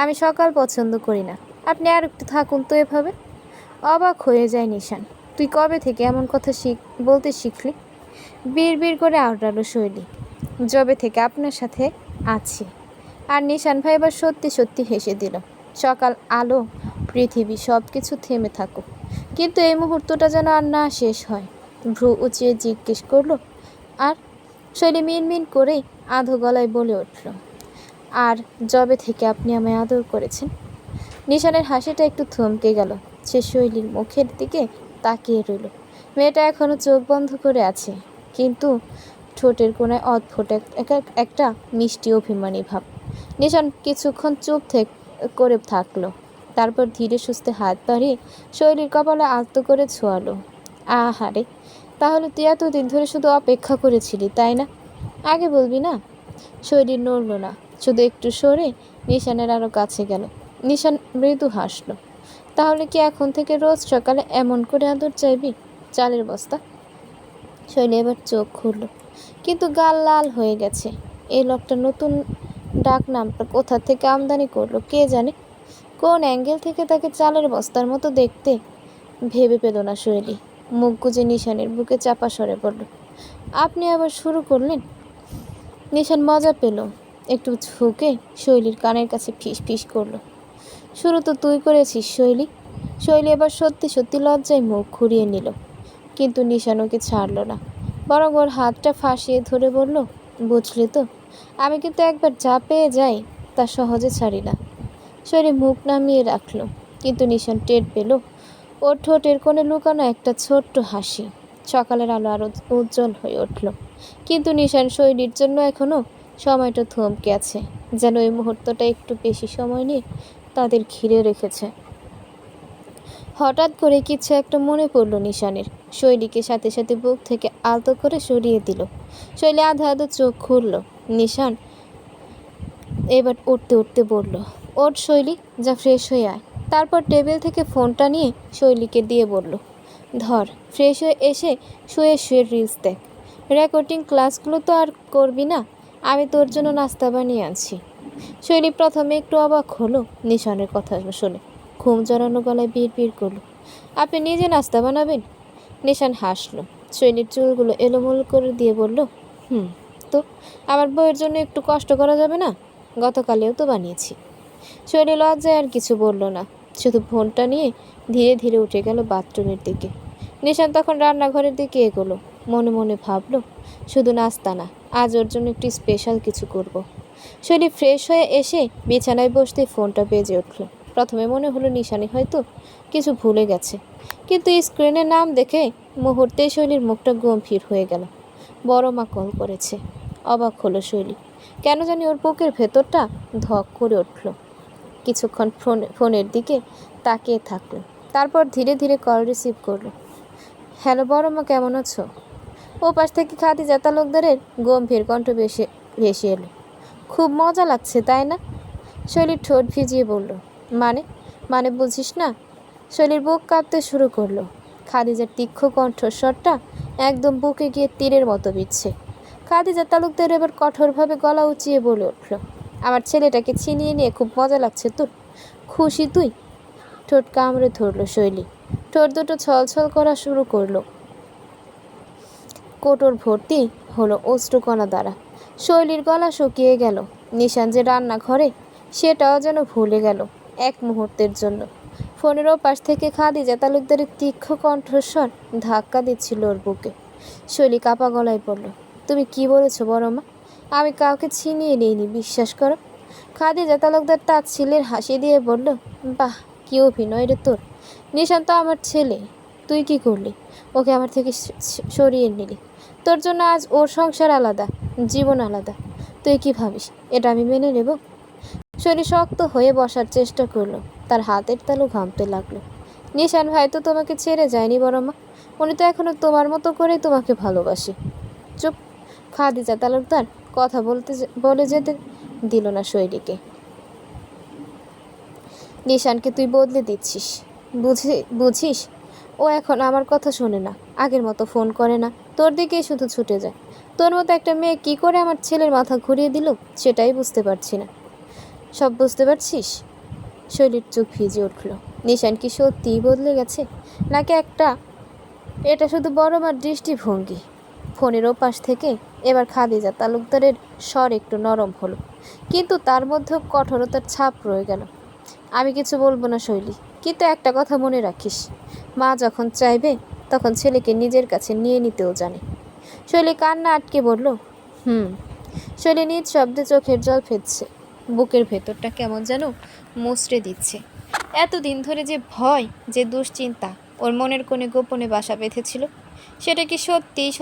আমি সকাল পছন্দ করি না, আপনি আর একটু থাকুন তো এভাবে। অবাক হয়ে যায় নিশান, তুই কবে থেকে এমন কথা বলতে শিখলি? বিড় বিড় করে আওড়ালো শৈলী, যবে থেকে আপনার সাথে আছি। আর নিশান ভাই এবার সত্যি সত্যি হেসে দিল। সকাল, আলো, পৃথিবী সব কিছু থেমে থাকুক, কিন্তু এই মুহূর্তটা যেন আর না শেষ হয়। ভ্রু উঁচিয়ে জিজ্ঞেস করলো, আর? শৈলী মিনমিন করেই আধো গলায় বলে উঠল, আর যবে থেকে আপনি আমায় আদর করেছেন। নিশানের হাসিটা একটু থমকে গেল। সে শৈলীর মুখের দিকে তাকিয়ে রইল। মেয়েটা এখনো চোখ বন্ধ করে আছে, কিন্তু ঠোঁটের কোণায় অদ্ভুত একটা মিষ্টি অভিমানী ভাব। নিশান কিছুক্ষণ চুপ করে থাকলো। তারপর ধীরে সুস্থে হাত বাড়িয়ে শৈলীর কপালে আলতো করে ছোঁয়ালো। আহারে, তাহলে তুই এতদিন ধরে শুধু অপেক্ষা করেছিলি, তাই না? আগে বলবি না? শৈলী নড়ল না, শুধু একটু সরে নিশানের আরো কাছে গেল। নিশান মৃদু হাসলো। তাহলে কি এখন থেকে রোজ সকালে এমন করে আদর চাইবি, চালের বস্তা? শৈলী এবার চোখ খুলল, কিন্তু গাল লাল হয়ে গেছে। এই লোকটা নতুন ডাক নামটা কোথা থেকে আমদানি করলো কে জানে। কোন অ্যাঙ্গেল থেকে তাকে চালের বস্তার মতো দেখতে ভেবে পেল না শৈলী। মুখ গুজে নিশানের বুকে চাপা স্বরে বলল, আপনি আবার শুরু করলেন? নিশান মজা পেল। একটু ঝুঁকে শৈলীর কানের কাছে ফিস ফিস করলো, শুরু তো তুই করেছিস শৈলী। শৈলী এবার সত্যি সত্যি লজ্জায় মুখ ঘুরিয়ে নিল, কিন্তু নিশান ওকে ছাড়ল না, বরং ওর হাতটা ফাঁসিয়ে ধরে বলল, বুঝলি তো, আমি কিন্তু একবার যা পেয়ে যাই তা সহজে ছাড়ি না। শৈলী মুখ নামিয়ে রাখলো, কিন্তু নিশান টের পেল ওর ঠোঁটের কোণে লুকানো একটা ছোট্ট হাসি। সকালের আলো আরো উজ্জ্বল হয়ে উঠল, কিন্তু নিশান শৈলীর জন্য এখনো সময়টা থমকে আছে, যেন এই মুহূর্তটা একটু বেশি সময় নিয়ে তাদের ঘিরে রেখেছে। হঠাৎ করে কিছু একটা মনে পড়ল নিশানের। শৈলীকে সাথে সাথে বুক থেকে আলতো করে সরিয়ে দিল। শৈলী আধা আধো চোখ খুলল। নিশান এবার উঠতে উঠতে বলল, ওঠ শৈলী, যা ফ্রেশ হয়ে আয়। তারপর টেবিল থেকে ফোনটা নিয়ে শৈলীকে দিয়ে বলল, ধর, ফ্রেশ হয়ে এসে শুয়ে শুয়ে রিলস দেখ। রেকর্ডিং ক্লাসগুলো তো আর করবি না, আমি তোর জন্য নাস্তা বানিয়ে আনছি। শৈলী প্রথমে একটু অবাক হলো নিশানের কথা শুনে, ঘুম জড়ানো গলায় বিড় করলো, আপনি নিজে নাস্তা বানাবেন? নিশান হাসলো। শৈলীর চুলগুলো এলোমেলো করে দিয়ে বলল, তো আমার বউয়ের জন্য একটু কষ্ট করা যাবে না? গতকালেও তো বানিয়েছি। শৈলী লজ্জায় আর কিছু বলল না, শুধু ফোনটা নিয়ে ধীরে ধীরে উঠে গেল বাথরুমের দিকে। নিশান তখন রান্নাঘরের দিকে এগোলো, মনে মনে ভাবলো, শুধু নাস্তা না, আজ ওর জন্য একটু স্পেশাল কিছু করব। শৈলী ফ্রেশ হয়ে এসে বিছানায় বসতে ফোনটা বেজে উঠল। প্রথমে মনে হলো নিশানি হয়তো কিছু ভুলে গেছে, কিন্তু স্ক্রিনের নাম দেখে মুহূর্তেই শৈলীর মুখটা গম্ভীর হয়ে গেল। বড় মা কল করেছে। অবাক হলো শৈলী, কেন জানি ওর বুকের ভেতরটা ধক করে উঠল। কিছুক্ষণ ফোনের দিকে তাকিয়ে থাকলো, তারপর ধীরে ধীরে কল রিসিভ করলো। হ্যালো বড় মা, কেমন আছো? ও পাশ থেকে খাদিজা তালুকদারের গম্ভীর কণ্ঠ ভেসে এলো। খুব মজা লাগছে তাই না? শৈলীর ঠোঁট ভিজিয়ে বলল, মানে মানে বুঝিস না? শৈলীর বুক কাঁপতে শুরু করলো। খাদিজার তীক্ষ্ণ কণ্ঠস্বরটা একদম বুকে গিয়ে তীরের মতো বিচ্ছে। খাদিজা তালুকদার এবার কঠোরভাবে গলা উঁচিয়ে বলে উঠল, আমার ছেলেটাকে ছিনিয়ে নিয়ে খুব মজা লাগছে তোর? খুশি তুই? ঠোঁট কামড়ে ধরল শৈলী। ঠোঁট দুটো ছলছল করা শুরু করলো। কোটর ভর্তি হলো অশ্রুকণা দ্বারা। শৈলীর গলা শুকিয়ে গেল। নিশান যে রান্নাঘরে সেটাও যেন ভুলে গেল এক মুহূর্তের জন্য। ফোনের ওপাশ থেকে খাদিজা তালুকদারের তীক্ষ্ণ কণ্ঠস্বর ধাক্কা দিচ্ছিল ওর বুকে। শৈলী কাপা গলায় বলল, তুমি কি বলেছো বড় মা? আমি কাউকে ছিনিয়ে নিইনি, বিশ্বাস করো। খাদিজা তালুকদার তাচ্ছিল্যের হাসি দিয়ে বলল, বাহ, কি অভিনয় রে তোর! নিশান তো আমার ছেলে, তুই কি করলি? ওকে আমার থেকে সরিয়ে নিলি। তোর জন্য আজ ওর সংসার আলাদা, জীবন আলাদা। তুই কি ভাবিস এটা আমি মেনে নেব? শরীর শক্ত হয়ে বসার চেষ্টা করলো, তার হাতের তালু ঘামতে লাগলো। নিশান ভাই তো তোমাকে ছেড়ে যায়নি বড় মা, উনি তো এখনো তোমার মতো করেই তোমাকে ভালোবাসে। চুপ! খাদিজা তালুকদার কথা বলে যেতে দিল না শৈলীকে। নিশানকে তুই বদলে দিচ্ছিস, বুঝিস? ও এখন আমার কথা শোনে না, আগের মতো ফোন করে না, তোর দিকেই শুধু ছুটে যায়। তোর মতো একটা মেয়ে কি করে আমার ছেলের মাথা ঘুরিয়ে দিল সেটাই বুঝতে পারছি না। সব বুঝতে পারছিস? শৈলীর চোখ ভিজে উঠল। নিশান কি সত্যিই বদলে গেছে, নাকি এটা শুধু বড় মার দৃষ্টিভঙ্গি? ফোনের ওপাশ থেকে এবার খাদিজা তালুকদারের স্বর একটু নরম হলো, কিন্তু তার মধ্যেও কঠোরতার ছাপ রয়ে গেল। আমি কিছু বলবো না শৈলী, কিন্তু একটা কথা মনে রাখিস, মা যখন চাইবে তখন ছেলেকে নিজের কাছে নিয়ে নিতেও জানে। শৈলী কান্না আটকে বলল, শৈলী নিজ শব্দে চোখের জল ফেলছে, বুকের ভেতরটা কেমন যেন মুচড়ে দিচ্ছে। এতদিন ধরে যে ভয়, যে দুশ্চিন্তা ওর মনের কোণে গোপনে বাসা বেঁধেছিল, সেটা কি সত্যিই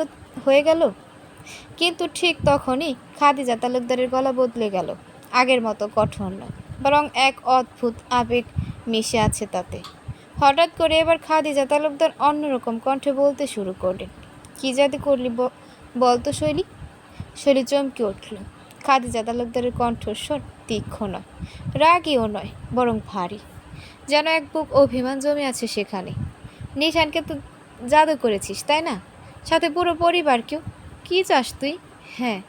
হয়ে গেল? কিন্তু ঠিক তখনই খাদিজা তালুকদারের গলা বদলে গেল। আগের মতো কঠোর নয়, বরং এক অদ্ভুত আবেগ মিশে আছে তাতে। হঠাৎ করে এবার খাদিজা তালুকদার অন্যরকম কণ্ঠে বলতে শুরু করলেন, কি জাতি করলি বলতো শৈলী? শৈলী চমকে উঠল। খাদিজা তালুকদারের কণ্ঠস্বর তীক্ষ্ণ নয়, রাগীও নয়, বরং ভারী, যেন এক বুক অভিমান জমে আছে সেখানে। নিশানকে তো জাদু করেছিস তাই না? সাথে পুরো পরিবারকেও। কি চাস তুই? হ্যাঁ,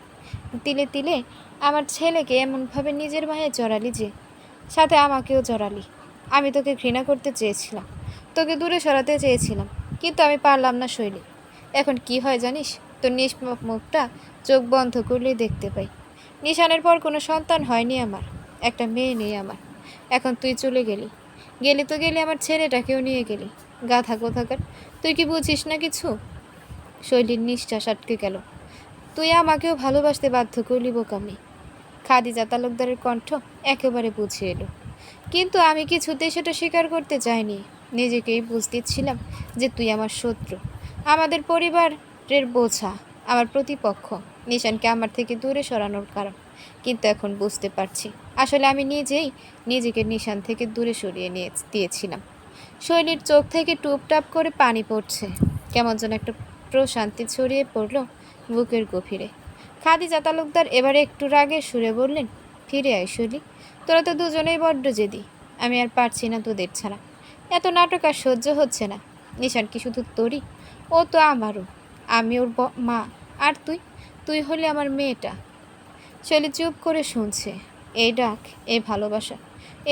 তিলে তিলে আমার ছেলেকে এমনভাবে নিজের মায়ে জড়ালি যে সাথে আমাকেও জড়ালি। আমি তোকে ঘৃণা করতে চেয়েছিলাম, তোকে দূরে সরাতে চেয়েছিলাম, কিন্তু আমি পারলাম না শৈলী। এখন কি হয় জানিস? তোর নিষ্পাপ মুখটা চোখ বন্ধ করলেই দেখতে পাই। নিশানের পর কোনো সন্তান হয়নি আমার, একটা মেয়ে নেই আমার। এখন তুই চলে গেলি, গেলি তো গেলি, আমার ছেলেটাকেও নিয়ে গেলি। গাধা কোথাকার, তুই কি বুঝিস না কিছু? শৈলীর নিঃশ্বাস আটকে গেল। তুই আমাকেও ভালোবাসতে বাধ্য করলি বোকামি। খাদিজা তালুকদারের কণ্ঠ একেবারে বুঝে এলো। কিন্তু আমি কিছুতেই সেটা স্বীকার করতে চাইনি। নিজেকেই বুঝ দিচ্ছিলাম যে তুই আমার শত্রু, আমাদের পরিবারের বোঝা, আমার প্রতিপক্ষ, নিশানকে আমার থেকে দূরে সরানোর কারণ। কিন্তু এখন বুঝতে পারছি, আসলে আমি নিজেই নিজেকে নিশান থেকে দূরে সরিয়ে নিয়ে দিয়েছিলাম। শৈলীর চোখ থেকে টুপটাপ করে পানি পড়ছে। কেমন যেন একটা প্রশান্তি ছড়িয়ে পড়ল বুকের গভীরে। খাদিজা তালুকদার এবারে একটু রাগে সুরে বললেন, ফিরে আয় শৈলী, তোরা তো দুজনেই বড্ড জেদি। আমি আর পারছি না তোদের ছাড়া। এত নাটক আর সহ্য হচ্ছে না। নিশান কি শুধু তোরই? ও তো আমারও। আমি ওর মা। আর তুই? তুই হলে আমার মেয়েটা। শৈলী চুপ করে শুনছে। এই ডাক, এই ভালোবাসা,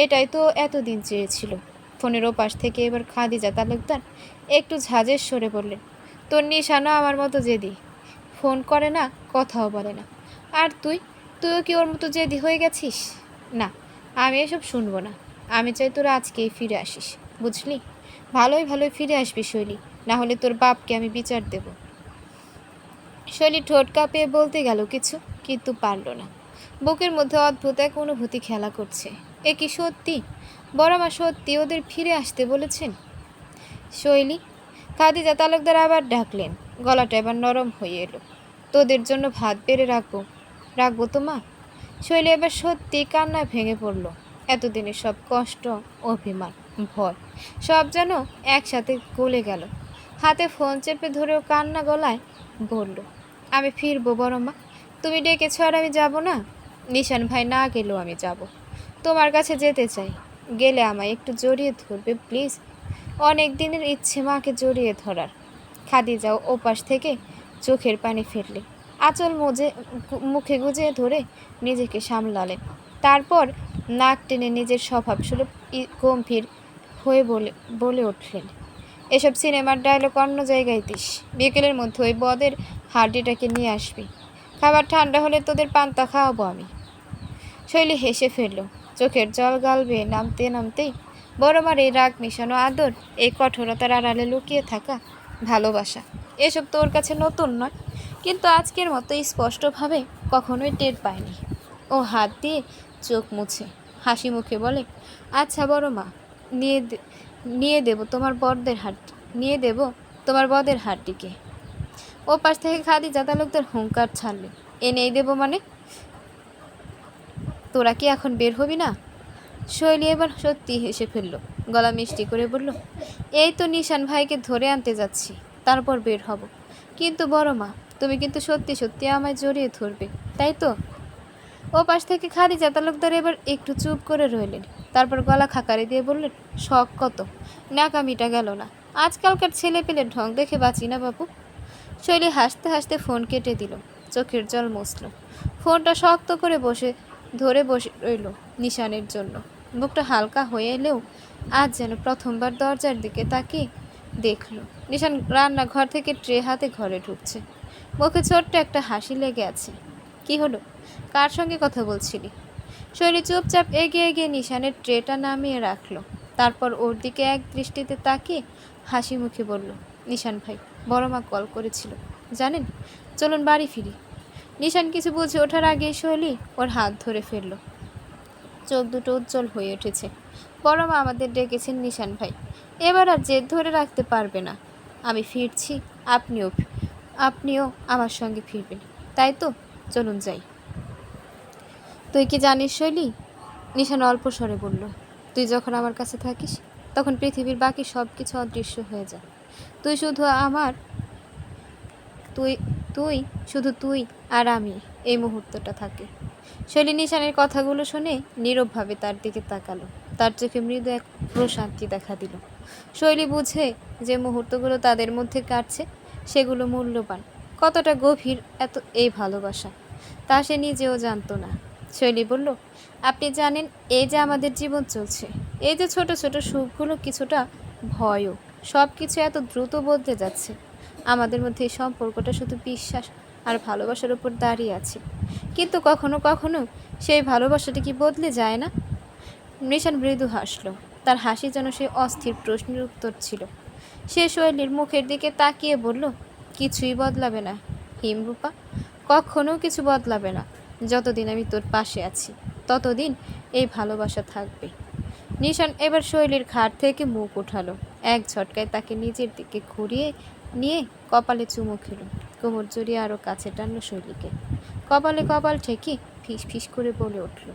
এটাই তো এতদিন চেয়েছিল। ফোনের ওপাশ থেকে এবার খাদিজা তালুকদার একটু ঝাঁঝের সরে বললেন, তোর নিশানও আমার মতো জেদি। ফোন করে না, কথাও বলে না। আর তুইও কি ওর মতো জেদি হয়ে গেছিস? না, আমি এসব শুনবো না। আমি চাই তোরা আজকেই ফিরে আসিস, বুঝলি? ভালোই ভালোই ফিরে আসবি শৈলী, না হলে তোর বাপকে আমি বিচার দেব। শৈলী ঠোঁট কাঁপিয়ে বলতে গেল কিছু, কিন্তু পারল না। বুকের মধ্যে অদ্ভুত এক অনুভূতি খেলা করছে। এ কি সত্যি? বড় মা সত্যি ওদের ফিরে আসতে বলেছেন? শৈলী, খাদিজা তালুকদার আবার ডাকলেন। গলাটা এবার নরম হয়ে এলো। তোদের জন্য ভাত বেড়ে রাখবো। রাখবো তো মা? শৈলী এবার সত্যি কান্নায় ভেঙে পড়ল। এতদিনের সব কষ্ট, অভিমান, ভয় সব যেন একসাথে গলে গেল। হাতে ফোন চেপে ধরেও কান্না গলায় বলল, আমি ফিরবো বড় মা। তুমি ডেকেছ আর আমি যাব না? নিশান ভাই না গেলেও আমি যাব। তোমার কাছে যেতে চাই। গেলে আমায় একটু জড়িয়ে ধরবে প্লিজ। অনেক দিনের ইচ্ছে মাকে জড়িয়ে ধরার। খাদিজাও ওপাশ থেকে চোখের পানি ফেললে। আঁচল মুখে গুজে ধরে নিজেকে সামলালেন। তারপর নাক টেনে নিজের স্বভাবস্বরূপ গম্ভীর হয়ে বলে উঠলেন, এসব সিনেমার ডায়লগ অন্য জায়গায় দিস। বিকেলের মধ্যে ওই বদের হাড্ডিটাকে নিয়ে আসবি। খাবার ঠান্ডা হলে তোদের পান্তা খাওয়াবো আমি। শৈলী হেসে ফেলল। চোখের জল গাল বেয়ে নামতে নামতেই বড় মার এই রাগ মিশানো আদর, এই কঠোরতার আড়ালে লুকিয়ে থাকা ভালোবাসা, এসব তোর কাছে নতুন নয়, কিন্তু আজকের মতো স্পষ্টভাবে কখনোই টের পায়নি। ও হাত দিয়ে চোখ মুছে হাসি মুখে বলে, আচ্ছা বড় মা, নিয়ে নিয়ে দেব তোমার বদের হাড্ডি, নিয়ে দেব তোমার বদের হাড্ডিকে। ও পাশ থেকে খাদিজা তালুকদার হুঙ্কার ছাড়লেন, এনেই দেব মানে? তোরা কি এখন বের হবি না? শৈলী এবার সত্যি হেসে ফেলল। গলা মিষ্টি করে বলল, এই তো নিশান ভাইকে ধরে আনতে যাচ্ছি, তারপর বের হব। কিন্তু বড় মা, তুমি কিন্তু সত্যি সত্যি আমায় জড়িয়ে ধরবে, তাই তো? ও পাশ থেকে খাদিজা তালুকদার এবার একটু চুপ করে রইলেন। তারপর গলা খাকারি দিয়ে বললেন, শখ কত, নাকামিটা গেল না। আজকালকার ছেলে পেলে ঢং দেখে বাঁচি না বাবু। শৈলী হাসতে হাসতে ফোন কেটে দিল। চোখের জল মুছল। ফোনটা শক্ত করে বসে রইল নিশানের জন্য। বুকটা হালকা হয়ে এলেও আজ যেন প্রথমবার দরজার দিকে তাকিয়ে দেখল নিশান রান্নাঘর থেকে ট্রে হাতে ঘরে ঢুকছে। মুখে ছোট্ট একটা হাসি লেগে আছে। কি হলো? কার সঙ্গে কথা বলছিলি? শৈলী চুপচাপ এগিয়ে এগিয়ে নিশানের ট্রেটা নামিয়ে রাখলো। তারপর ওর দিকে এক দৃষ্টিতে তাকিয়ে হাসি মুখে বলল, নিশান ভাই, বড় মা কল করেছিল জানেন, চলুন বাড়ি ফিরি। নিশান কিছু বুঝে ওঠার আগে শৈলী ওর হাত ধরে ফেলল। চোখ দুটো উজ্জ্বল হয়ে উঠেছে। বড় মা আমাদের ডেকেছেন নিশান ভাই, এবার আর জেদ ধরে রাখতে পারবে না। আমি ফিরছি, আপনিও আমার সঙ্গে ফিরবেন, তাই তো? চলুন যাই। তুই কি জানিস শৈলী? নিশান অল্প স্বরে বলল, তুই যখন আমার কাছে থাকিস তখন পৃথিবীর বাকি সব কিছু অদৃশ্য হয়ে যায়। তুই শুধু আমার, তুই তুই শুধু তুই আর আমি এই মুহূর্তটা থাকে। শৈলী নিশানের কথাগুলো শুনে নীরবভাবে তার দিকে তাকালো। তার চোখে মৃদু এক প্রশান্তি দেখা দিল। শৈলী বুঝে যে মুহূর্তগুলো তাদের মধ্যে কাটছে সেগুলো মূল্যবান, কতটা গভীর এই ভালোবাসা, তা সে নিজেও জানতো না। শৈলী বলল, আপনি জানেন, এই যে আমাদের জীবন চলছে, এই যে ছোট ছোট সুখগুলো কিছুটা ভয়ও, সব কিছু এত দ্রুত বদলে যাচ্ছে। আমাদের মধ্যে এই সম্পর্কটা শুধু বিশ্বাস আর ভালোবাসার উপর দাঁড়িয়ে আছে, কিন্তু কখনো কখনো সেই ভালোবাসাটা কি বদলে যায় না? নিশান মৃদু হাসল। তার হাসি যেন সে অস্থির প্রশ্নের উত্তর ছিল। সে শৈলীর মুখের দিকে তাকিয়ে বলল, কিছুই বদলাবে না হিমরূপা, কখনো কিছু বদলাবে না। যতদিন আমি তোর পাশে আছি ততদিন এই ভালোবাসা থাকবে। নিশান এবার শৈলীর ঘাট থেকে মুখ উঠালো, এক ঝটকায় তাকে নিজের দিকে ঘুরিয়ে নিয়ে কপালে চুমু খেল। কোমর জড়িয়ে আরো কাছে টানলো শৈলীকে। কপালে কপাল ঠেকি ফিস ফিস করে বলে উঠল,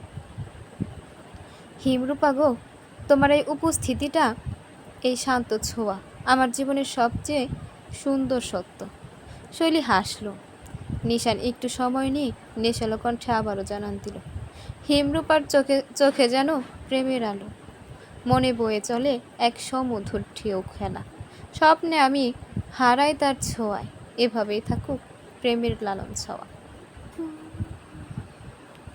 হিমরূপা গো, তোমার এই উপস্থিতিটা, এই শান্ত ছোঁয়া আমার জীবনের সবচেয়ে সুন্দর সত্য। শৈলী হাসল। নিশান একটু সময় নিয়ে নেশালো কণ্ঠে আবারও জানান দিল, হিমরূপার চোখে চোখে যেন প্রেমের আলো, মনে বয়ে চলে এক সমধুর ঢেউ খেলা। স্বপ্নে আমি হারাই তার ছোঁয়ায়, এভাবেই থাকুক প্রেমের লালন ছোঁয়া।